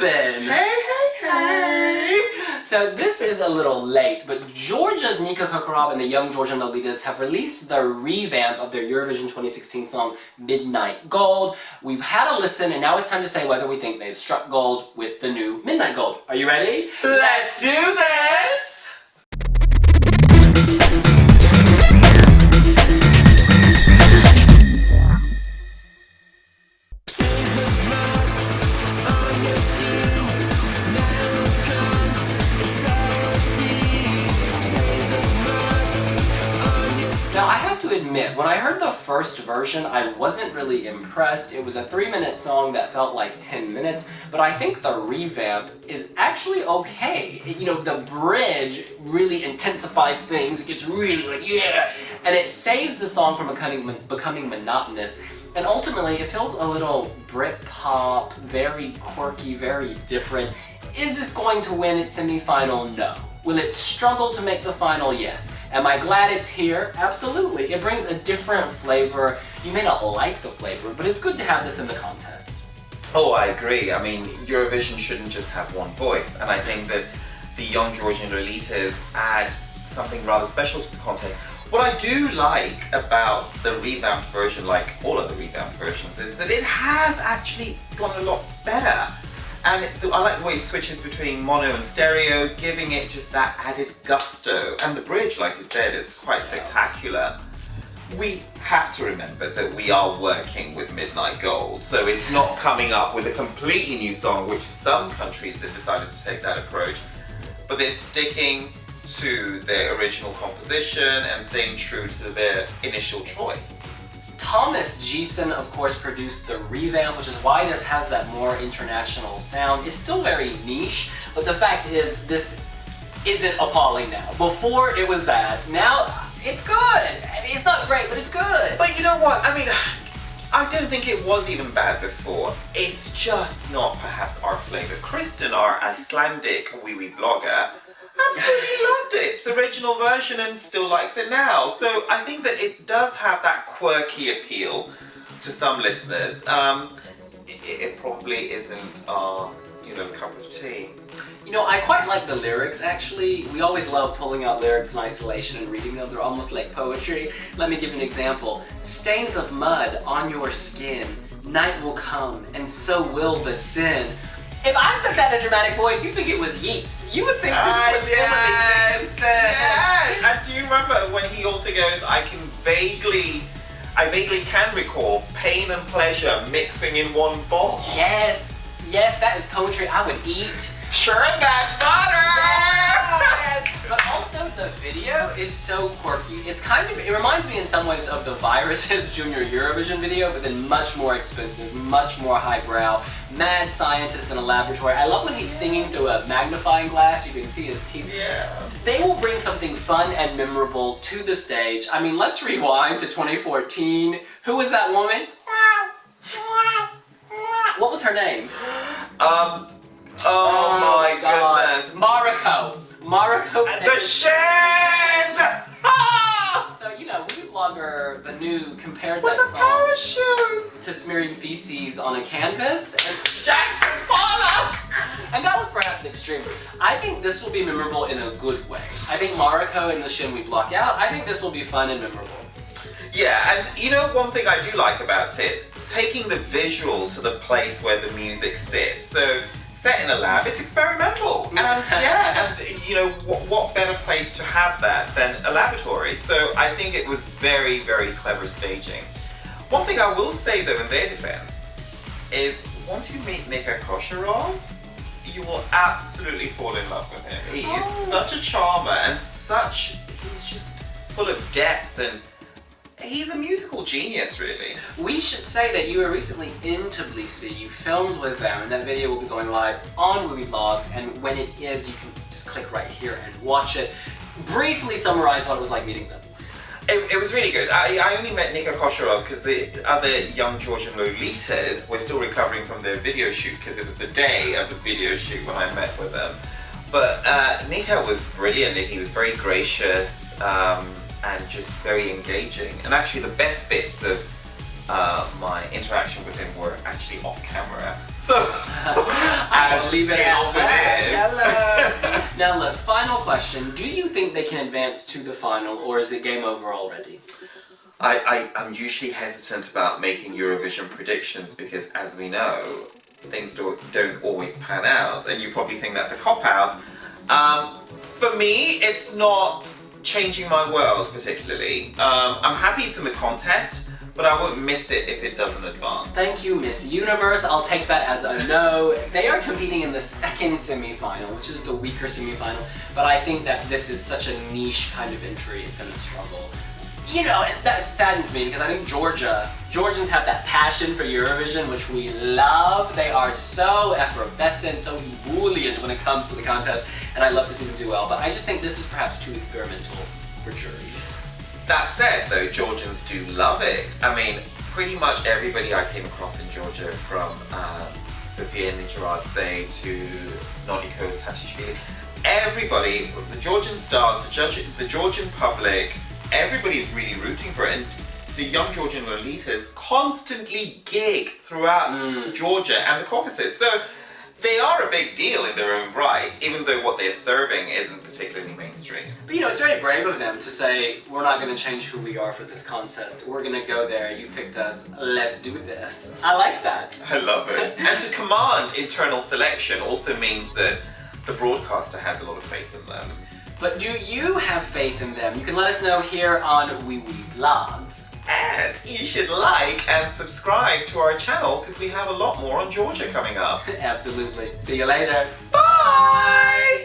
happened? Hey! So this is a little late, but Georgia's Nika Kocharov and the young Georgian Lolitaz have released the revamp of their Eurovision 2016 song Midnight Gold. We've had a listen, and now it's time to say whether we think they've struck gold with the new Midnight Gold. Are you ready? Let's do this! Now, I have to admit, when I heard the first version, I wasn't really impressed. It was a 3-minute song that felt like 10 minutes, but I think the revamp is actually okay. You know, the bridge really intensifies things. It gets really like, yeah! And it saves the song from becoming monotonous. And ultimately, it feels a little Britpop, very quirky, very different. Is this going to win its semi-final? No. Will it struggle to make the final? Yes. Am I glad it's here? Absolutely. It brings a different flavor. You may not like the flavor, but it's good to have this in the contest. Oh, I agree. I mean, Eurovision shouldn't just have one voice, and I think that the young Georgian Lolitaz add something rather special to the contest. What I do like about the revamped version, like all of the revamped versions, is that it has actually gone a lot better. And I like the way it switches between mono and stereo, giving it just that added gusto. And the bridge, like you said, is quite spectacular. We have to remember that we are working with Midnight Gold, so it's not coming up with a completely new song, which some countries have decided to take that approach. But they're sticking to their original composition and staying true to their initial choice. Thomas Gieson, of course, produced the revamp, which is why this has that more international sound. It's still very niche, but the fact is, this isn't appalling now. Before, it was bad. Now, it's good. It's not great, but it's good. But you know what? I mean, I don't think it was even bad before. It's just not perhaps our flavor. Kristen, our Icelandic wiwiblogger, absolutely loved its original version and still likes it now. So I think that it does have that quirky appeal to some listeners. It probably isn't our, cup of tea. You know, I quite like the lyrics, actually. We always love pulling out lyrics in isolation and reading them. They're almost like poetry. Let me give you an example. Stains of mud on your skin. Night will come, and so will the sin. If I said that in a dramatic voice, you'd think it was Yeats. You would think this was Yes! And do you remember when he also goes, I vaguely can recall pain and pleasure mixing in one ball. Yes, that is poetry I would eat. Sure, that butter! Yes. But also the video is so quirky. It reminds me in some ways of the Virus's Junior Eurovision video, but then much more expensive, much more highbrow. Mad scientist in a laboratory. I love when he's singing through a magnifying glass. You can see his teeth. Yeah. They will bring something fun and memorable to the stage. I mean, let's rewind to 2014. Who was that woman? What was her name? Oh my goodness. Mariko. The Shen! So, wiwiblogger, the new, compared With that the song parachute! to smearing feces on a canvas. And Jackson Pollock! And that was perhaps extreme. I think this will be memorable in a good way. I think Mariko and the Shin we block out, I think this will be fun and memorable. Yeah, and one thing I do like about it, taking the visual to the place where the music sits. So, set in a lab, it's experimental. And what better place to have that than a laboratory? So I think it was very, very clever staging. One thing I will say though in their defense is once you meet Nika Kocharov, you will absolutely fall in love with him. He is such a charmer and he's just full of depth, and he's a musical genius, really. We should say that you were recently in Tbilisi. You filmed with them, and that video will be going live on wiwibloggs, and when it is, you can just click right here and watch it. Briefly summarize what it was like meeting them. It was really good. I only met Nika Kocharov because the other young Georgian Lolitaz were still recovering from their video shoot, because it was the day of the video shoot when I met with them. But Nika was brilliant. He was very gracious and just very engaging. And actually the best bits of my interaction with him were actually off camera. So, I'll leave it at that. that. Hello. Now look, final question. Do you think they can advance to the final, or is it game over already? I'm usually hesitant about making Eurovision predictions because, as we know, things don't always pan out, and you probably think that's a cop-out. For me, it's not changing my world particularly. I'm happy it's in the contest, but I won't miss it if it doesn't advance. Thank you, Miss Universe. I'll take that as a no. They are competing in the second semi-final, which is the weaker semi-final, but I think that this is such a niche kind of entry, it's gonna struggle. You know, that saddens me because I think Georgians have that passion for Eurovision, which we love. They are so effervescent, so ebullient when it comes to the contest, and I love to see them do well, but I just think this is perhaps too experimental for juries. That said, though, Georgians do love it. I mean, pretty much everybody I came across in Georgia, from Sofia Nicharadze to Nika Kocharov, everybody, the Georgian stars, the Georgian public, everybody's really rooting for it, and the young Georgian Lolitaz constantly gig throughout Georgia and the Caucasus. So they are a big deal in their own right, even though what they're serving isn't particularly mainstream. But you know, it's very brave of them to say, we're not going to change who we are for this contest. We're going to go there. You picked us. Let's do this. I like that. I love it. And to command internal selection also means that the broadcaster has a lot of faith in them. But do you have faith in them? You can let us know here on wiwibloggs. And you should like and subscribe to our channel because we have a lot more on Georgia coming up. Absolutely. See you later. Bye!